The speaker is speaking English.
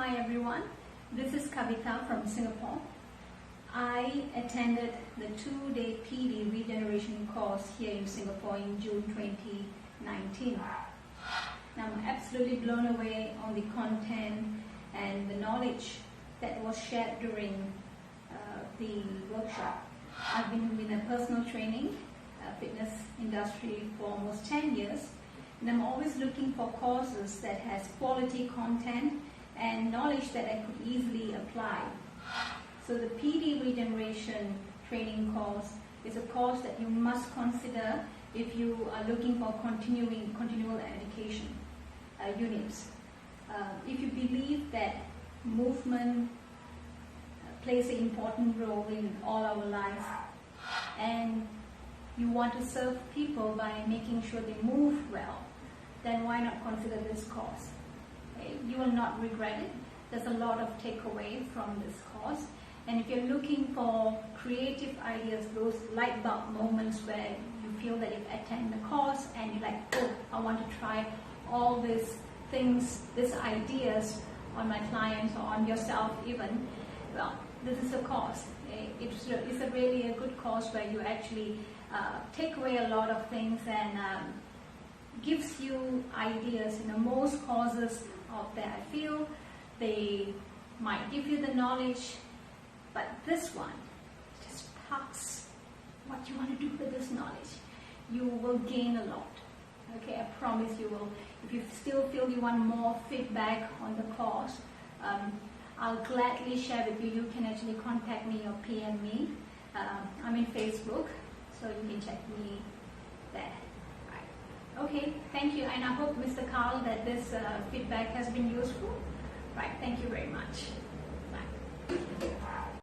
Hi everyone, this is Kavitha from Singapore. I attended the 2-day PD Regeneration course here in Singapore in June 2019. Now I'm absolutely blown away on the content and the knowledge that was shared during the workshop. I've been in a personal training, fitness industry for almost 10 years, and I'm always looking for courses that has quality content and knowledge that I could easily apply. So the PD Regeneration training course is a course that you must consider if you are looking for continual education units. If you believe that movement plays an important role in all our lives and you want to serve people by making sure they move well, then why not consider this course? You will not regret it. There's a lot of takeaway from this course. And if you're looking for creative ideas, those light bulb moments where you feel that you've attended the course and you're like, oh, I want to try all these things, these ideas on my clients or on yourself even, well, this is a course. It's really a good course where you actually take away a lot of things and gives you ideas. Most courses out there, I feel, they might give you the knowledge, but this one just sparks what you want to do with this knowledge. You will gain a lot. Okay, I promise you will. If you still feel you want more feedback on the course, I'll gladly share with you. You can actually contact me or PM me. I'm in Facebook, so you can check me there. Right. Okay, thank you, and I hope, Mr. Carl, that this feedback has been useful. Right, thank you very much.